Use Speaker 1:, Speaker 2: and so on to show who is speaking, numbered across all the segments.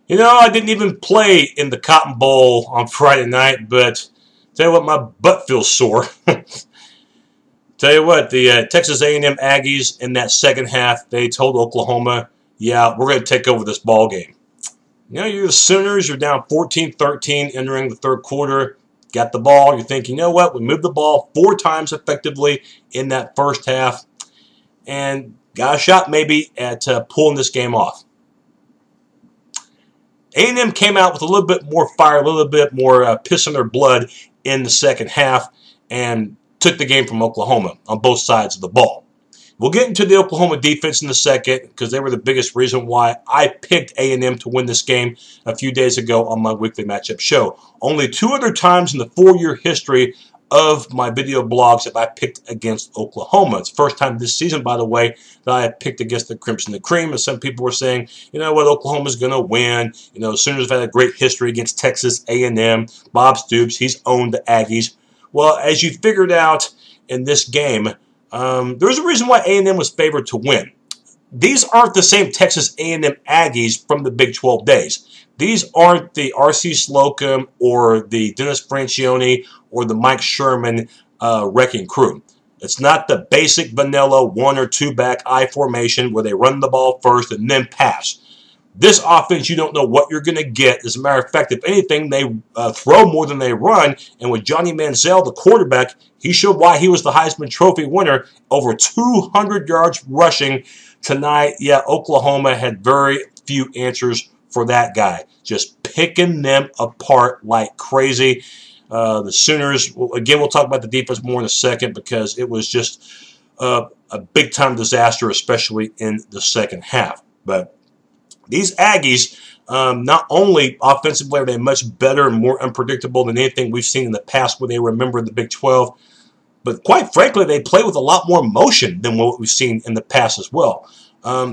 Speaker 1: You know, I didn't even play in the Cotton Bowl on Friday night, but tell you what, my butt feels sore. Tell you what, the Texas A&M Aggies in that second half, they told Oklahoma, yeah, we're going to take over this ball game. You know, you're the Sooners, you're down 14-13 entering the third quarter, got the ball, you're thinking, you know what, we moved the ball 4 times effectively in that first half, and got a shot maybe at pulling this game off. A&M came out with a little bit more fire, a little bit more piss in their blood in the second half, and took the game from Oklahoma on both sides of the ball. We'll get into the Oklahoma defense in a second because they were the biggest reason why I picked A&M to win this game a few days ago on my weekly matchup show. Only 2 other times in the 4-year history of my video blogs have I picked against Oklahoma. It's the first time this season, by the way, that I have picked against the Crimson and Cream. And some people were saying, you know what, Oklahoma's going to win. You know, Sooners have had a great history against Texas A&M. Bob Stoops, he's owned the Aggies. Well, as you figured out in this game, there's a reason why A&M was favored to win. These aren't the same Texas A&M Aggies from the Big 12 days. These aren't the R.C. Slocum or the Dennis Francione or the Mike Sherman wrecking crew. It's not the basic vanilla 1 or 2 back I formation where they run the ball first and then pass. This offense, you don't know what you're going to get. As a matter of fact, if anything, they throw more than they run. And with Johnny Manziel, the quarterback, he showed why he was the Heisman Trophy winner. Over 200 yards rushing tonight. Yeah, Oklahoma had very few answers for that guy. Just picking them apart like crazy. The Sooners, again, we'll talk about the defense more in a second because it was just a big-time disaster, especially in the second half. But these Aggies, not only offensively are they much better and more unpredictable than anything we've seen in the past when they remember the Big 12, but quite frankly, they play with a lot more motion than what we've seen in the past as well.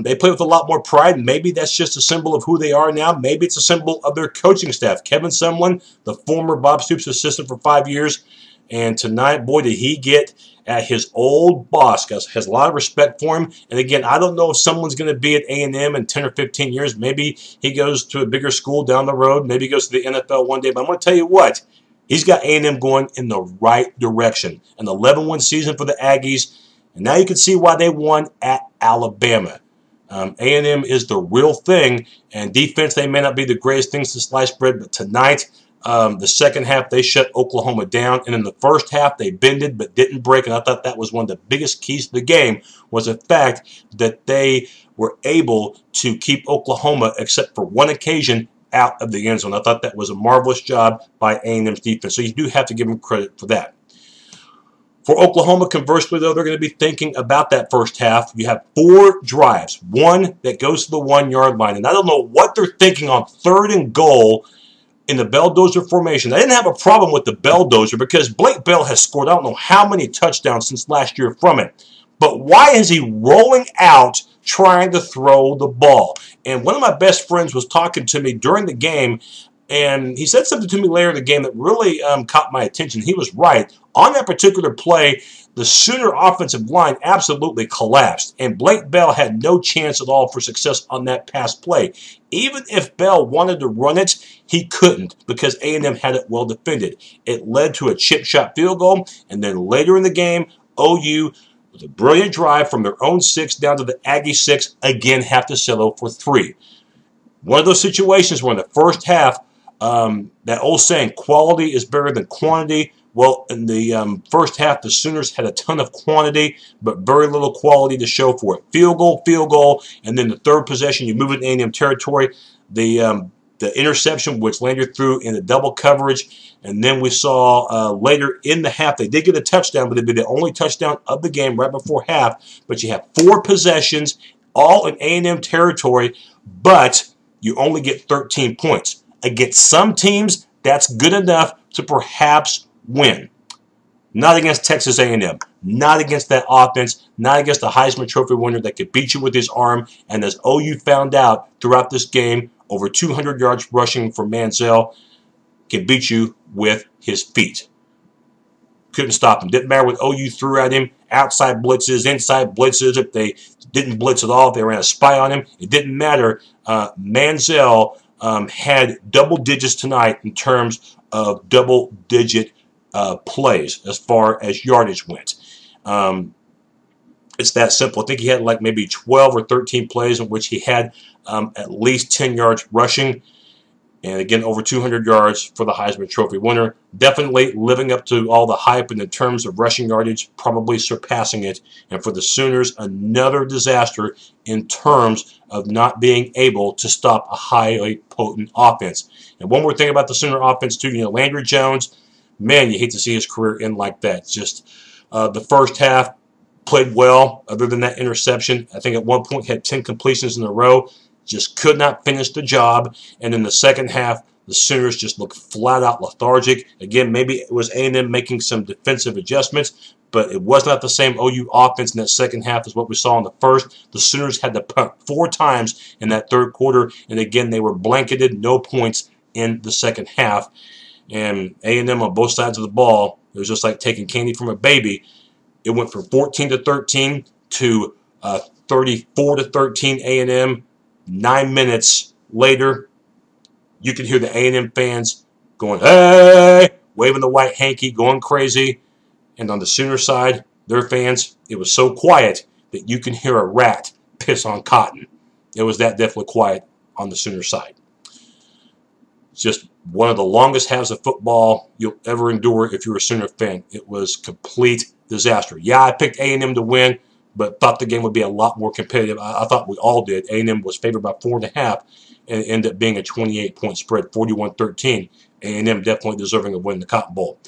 Speaker 1: They play with a lot more pride, and maybe that's just a symbol of who they are now. Maybe it's a symbol of their coaching staff. Kevin Sumlin, the former Bob Stoops assistant for 5 years, and tonight, boy, did he get at his old boss. Has a lot of respect for him. And again, I don't know if someone's going to be at A&M in 10 or 15 years. Maybe he goes to a bigger school down the road. Maybe he goes to the NFL one day. But I'm going to tell you what, he's got A&M going in the right direction. An 11-win season for the Aggies. And now you can see why they won at Alabama. A&M is the real thing. And defense, they may not be the greatest things to slice bread, but tonight, the second half, they shut Oklahoma down. And in the first half, they bended but didn't break. And I thought that was one of the biggest keys to the game was the fact that they were able to keep Oklahoma, except for one occasion, out of the end zone. I thought that was a marvelous job by A&M's defense. So you do have to give them credit for that. For Oklahoma, conversely, though, they're going to be thinking about that first half. You have 4 drives, 1 that goes to the 1-yard line. And I don't know what they're thinking on 3rd and goal in the Belldozer formation. I didn't have a problem with the Belldozer because Blake Bell has scored I don't know how many touchdowns since last year from it. But why is he rolling out trying to throw the ball? And one of my best friends was talking to me during the game, and he said something to me later in the game that really caught my attention. He was right. On that particular play, the Sooner offensive line absolutely collapsed, and Blake Bell had no chance at all for success on that pass play. Even if Bell wanted to run it, he couldn't because A&M had it well defended. It led to a chip shot field goal, and then later in the game, OU, with a brilliant drive from their own 6 down to the Aggie 6, again have to settle for 3. One of those situations where in the first half, that old saying, quality is better than quantity. Well, in the first half, the Sooners had a ton of quantity, but very little quality to show for it. Field goal, and then the third possession, you move it in A&M territory. The interception, which Landry threw in the double coverage, and then we saw later in the half, they did get a touchdown, but it'd be the only touchdown of the game right before half. But you have 4 possessions, all in A&M territory, but you only get 13 points. Against some teams, that's good enough to perhaps win. Not against Texas A&M. Not against that offense. Not against the Heisman Trophy winner that could beat you with his arm. And as OU found out throughout this game, over 200 yards rushing for Manziel, can beat you with his feet. Couldn't stop him. Didn't matter what OU threw at him. Outside blitzes, inside blitzes. If they didn't blitz at all, if they ran a spy on him, it didn't matter. Manziel had double digits tonight in terms of double-digit plays as far as yardage went. It's that simple. I think he had like maybe 12 or 13 plays in which he had at least 10 yards rushing. And again, over 200 yards for the Heisman Trophy winner. Definitely living up to all the hype in the terms of rushing yardage, probably surpassing it. And for the Sooners, another disaster in terms of not being able to stop a highly potent offense. And one more thing about the Sooner offense, too. You know, Landry Jones, man, you hate to see his career end like that. Just the first half played well, other than that interception. I think at one point he had 10 completions in a row. Just could not finish the job. And in the second half, the Sooners just looked flat out lethargic. Again, maybe it was A&M making some defensive adjustments, but it was not the same OU offense in that second half as what we saw in the first. The Sooners had to punt 4 times in that third quarter, and again, they were blanketed, no points in the second half. And A&M on both sides of the ball, it was just like taking candy from a baby. It went from 14-13 to 34-13 A&M. 9 minutes later, you could hear the A&M fans going, hey, waving the white hanky, going crazy. And on the Sooner side, their fans, it was so quiet that you can hear a rat piss on cotton. It was that definitely quiet on the Sooner side. It's just one of the longest halves of football you'll ever endure if you're a Sooner fan. It was complete disaster. Yeah, I picked A&M to win, but thought the game would be a lot more competitive. I thought we all did. A&M was favored by 4.5 and ended up being a 28-point spread, 41-13. A&M definitely deserving of winning the Cotton Bowl.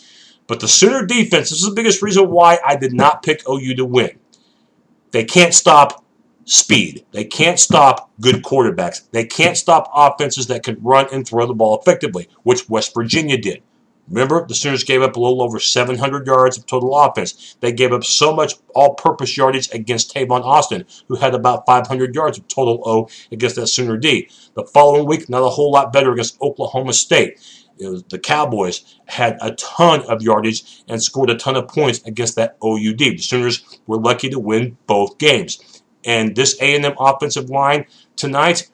Speaker 1: But the Sooner defense, this is the biggest reason why I did not pick OU to win. They can't stop speed. They can't stop good quarterbacks. They can't stop offenses that can run and throw the ball effectively, which West Virginia did. Remember, the Sooners gave up a little over 700 yards of total offense. They gave up so much all-purpose yardage against Tavon Austin, who had about 500 yards of total O against that Sooner D. The following week, not a whole lot better against Oklahoma State. The Cowboys had a ton of yardage and scored a ton of points against that OUD. The Sooners were lucky to win both games. And this A&M offensive line tonight,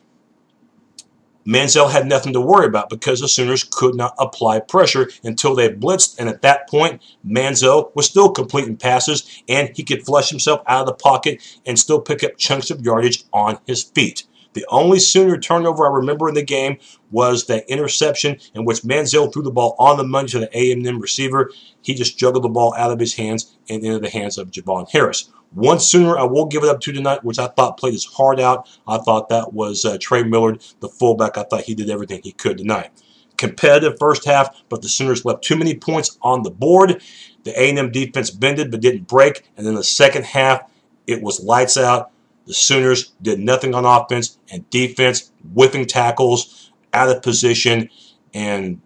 Speaker 1: Manziel had nothing to worry about because the Sooners could not apply pressure until they blitzed, and at that point, Manziel was still completing passes, and he could flush himself out of the pocket and still pick up chunks of yardage on his feet. The only Sooner turnover I remember in the game was that interception in which Manziel threw the ball on the money to the A&M receiver. He just juggled the ball out of his hands and into the hands of Javon Harris. One Sooner I will give it up to tonight, which I thought played his heart out. I thought that was Trey Millard, the fullback. I thought he did everything he could tonight. Competitive first half, but the Sooners left too many points on the board. The A&M defense bended but didn't break. And then the second half, it was lights out. The Sooners did nothing on offense and defense, whipping tackles, out of position, and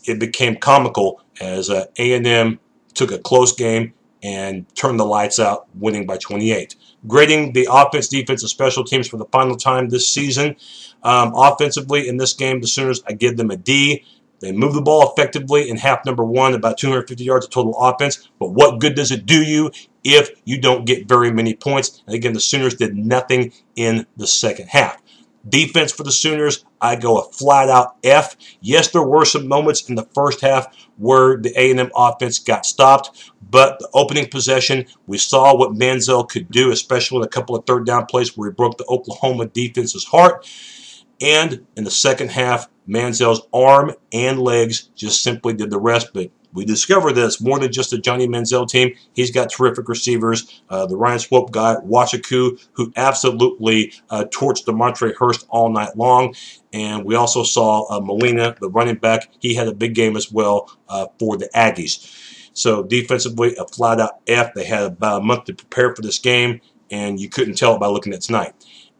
Speaker 1: it became comical as A&M took a close game and turned the lights out, winning by 28. Grading the offense, defense, and special teams for the final time this season. Offensively, in this game, the Sooners, I give them a D. They moved the ball effectively in half number 1, about 250 yards of total offense. But what good does it do you if you don't get very many points? And again, the Sooners did nothing in the second half. Defense for the Sooners, I go a flat-out F. Yes, there were some moments in the first half where the A&M offense got stopped, but the opening possession, we saw what Manziel could do, especially with a couple of third-down plays where he broke the Oklahoma defense's heart. And in the second half, Manziel's arm and legs just simply did the rest. But we discovered that it's more than just a Johnny Manziel team. He's got terrific receivers. The Ryan Swope guy, Washaku, who absolutely torched DeMontre Hurst all night long. And we also saw Molina, the running back. He had a big game as well for the Aggies. So defensively, a flat-out F. They had about a month to prepare for this game, and you couldn't tell it by looking at tonight.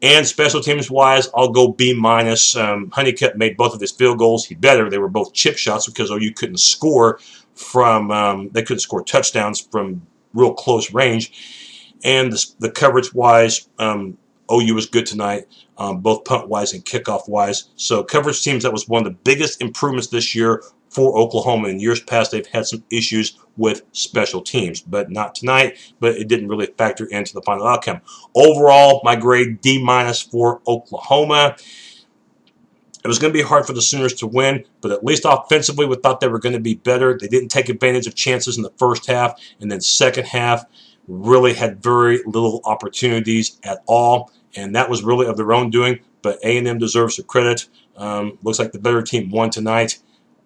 Speaker 1: And special teams-wise, I'll go B-. Honeycutt made both of his field goals. He better. They were both chip shots because OU couldn't score from they couldn't score touchdowns from real close range. And the coverage-wise, OU was good tonight, both punt-wise and kickoff-wise. So coverage teams, that was one of the biggest improvements this year for Oklahoma. In years past, they've had some issues with special teams, but not tonight. But it didn't really factor into the final outcome. Overall, my grade D- for Oklahoma. It was going to be hard for the Sooners to win, but at least offensively we thought they were going to be better. They didn't take advantage of chances in the first half, and then second half really had very little opportunities at all, and that was really of their own doing, but A&M deserves the credit. Looks like the better team won tonight.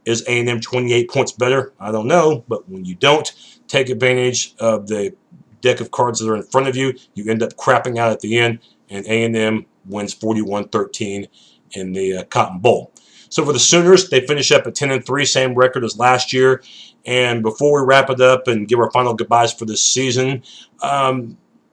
Speaker 1: Is A&M 28 points better? I don't know, but when you don't take advantage of the deck of cards that are in front of you, you end up crapping out at the end, and A&M wins 41-13 in the Cotton Bowl. So for the Sooners, they finish up at 10-3, same record as last year. And before we wrap it up and give our final goodbyes for this season,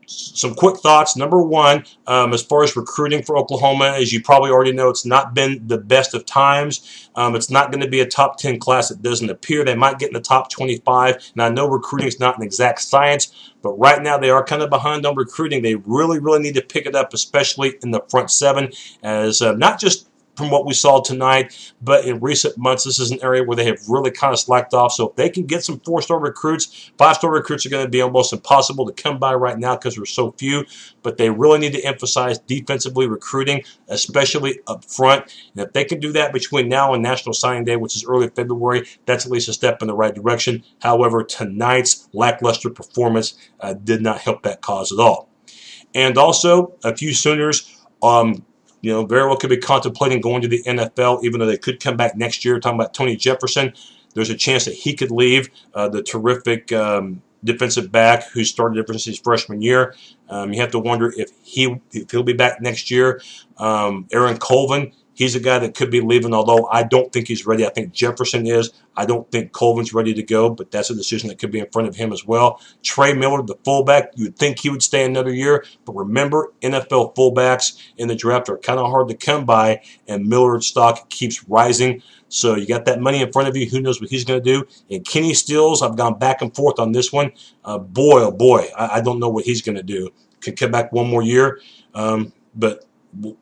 Speaker 1: some quick thoughts. Number one, as far as recruiting for Oklahoma, as you probably already know, it's not been the best of times. It's not going to be a top 10 class. It doesn't appear. They might get in the top 25. And I know recruiting is not an exact science, but right now they are kind of behind on recruiting. They really, really need to pick it up, especially in the front seven, as not just from what we saw tonight, but in recent months, this is an area where they have really kind of slacked off. So if they can get some 4-star recruits, 5-star recruits are going to be almost impossible to come by right now because there's so few. But they really need to emphasize defensively recruiting, especially up front. And if they can do that between now and National Signing Day, which is early February, that's at least a step in the right direction. However, tonight's lackluster performance did not help that cause at all. And also, a few Sooners very well could be contemplating going to the NFL, even though they could come back next year. Talking about Tony Jefferson, there's a chance that he could leave, the terrific defensive back who started ever since his freshman year. You have to wonder if he'll be back next year. Aaron Colvin, he's a guy that could be leaving, although I don't think he's ready. I think Jefferson is. I don't think Colvin's ready to go, but that's a decision that could be in front of him as well. Trey Miller, the fullback, you would think he would stay another year, but remember, NFL fullbacks in the draft are kind of hard to come by, and Miller's stock keeps rising. So you got that money in front of you. Who knows what he's going to do? And Kenny Stills, I've gone back and forth on this one. Boy, oh boy, I don't know what he's going to do. Could come back one more year, but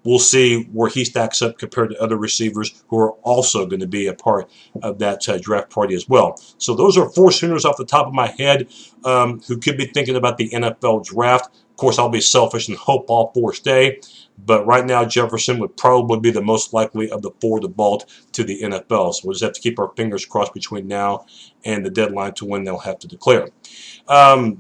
Speaker 1: we'll see where he stacks up compared to other receivers who are also going to be a part of that draft party as well. So those are 4 Sooners off the top of my head who could be thinking about the NFL draft. Of course, I'll be selfish and hope all 4 stay. But right now, Jefferson would probably be the most likely of the 4 to vault to the NFL. So we'll just have to keep our fingers crossed between now and the deadline to when they'll have to declare. By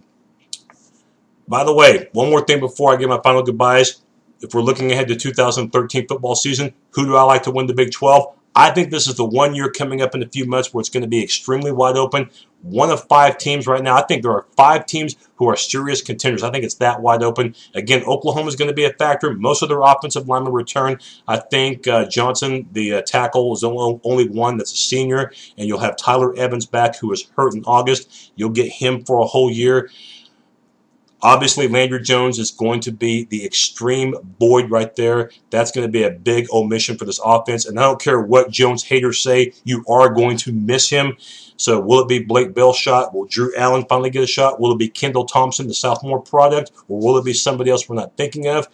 Speaker 1: the way, one more thing before I give my final goodbyes. If we're looking ahead to 2013 football season, who do I like to win the Big 12? I think this is the one year coming up in a few months where it's going to be extremely wide open. One of 5 teams right now. I think there are 5 teams who are serious contenders. I think it's that wide open. Again, Oklahoma is going to be a factor. Most of their offensive linemen return. I think Johnson, the tackle, is the only one that's a senior. And you'll have Tyler Evans back, who was hurt in August. You'll get him for a whole year. Obviously, Landry Jones is going to be the extreme void right there. That's going to be a big omission for this offense. And I don't care what Jones haters say, you are going to miss him. So will it be Blake Bell's shot? Will Drew Allen finally get a shot? Will it be Kendall Thompson, the sophomore product? Or will it be somebody else we're not thinking of?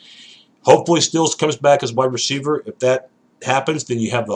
Speaker 1: Hopefully, Stills comes back as wide receiver. If that happens, then you have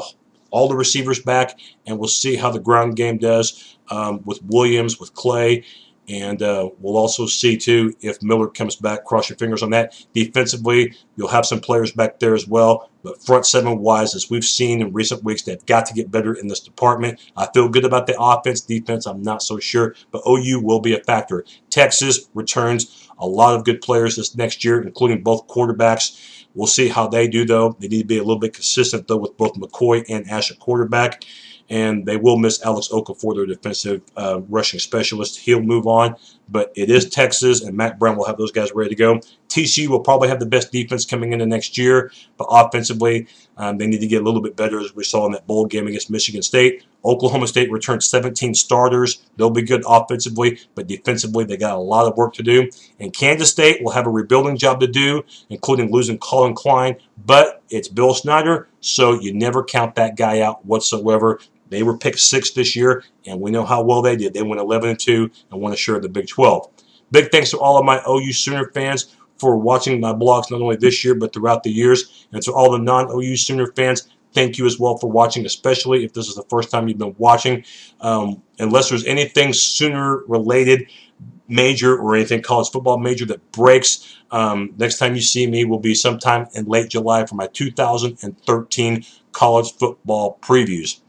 Speaker 1: all the receivers back, and we'll see how the ground game does with Williams, with Clay. And we'll also see, too, if Miller comes back. Cross your fingers on that. Defensively, you'll have some players back there as well. But front seven-wise, as we've seen in recent weeks, they've got to get better in this department. I feel good about the offense. Defense, I'm not so sure. But OU will be a factor. Texas returns a lot of good players this next year, including both quarterbacks. We'll see how they do, though. They need to be a little bit consistent, though, with both McCoy and Ash at quarterback. And they will miss Alex Okafor, their defensive rushing specialist. He'll move on, but it is Texas, and Matt Brown will have those guys ready to go. TCU will probably have the best defense coming into next year, but offensively, they need to get a little bit better, as we saw in that bowl game against Michigan State. Oklahoma State returned 17 starters. They'll be good offensively, but defensively, they got a lot of work to do. And Kansas State will have a rebuilding job to do, including losing Colin Klein, but it's Bill Snyder, so you never count that guy out whatsoever. They were picked 6th this year, and we know how well they did. They went 11-2 and won a share of the Big 12. Big thanks to all of my OU Sooner fans for watching my blogs not only this year but throughout the years. And to all the non-OU Sooner fans, thank you as well for watching, especially if this is the first time you've been watching. Unless there's anything Sooner related, major, or anything college football major that breaks, next time you see me will be sometime in late July for my 2013 college football previews.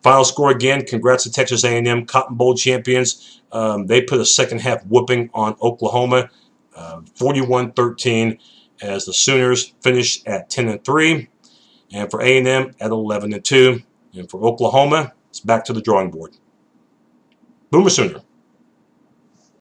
Speaker 1: Final score again, congrats to Texas A&M, Cotton Bowl champions. They put a second half whooping on Oklahoma, 41-13, as the Sooners finished at 10-3, and for A&M at 11-2, and for Oklahoma, it's back to the drawing board. Boomer Sooner.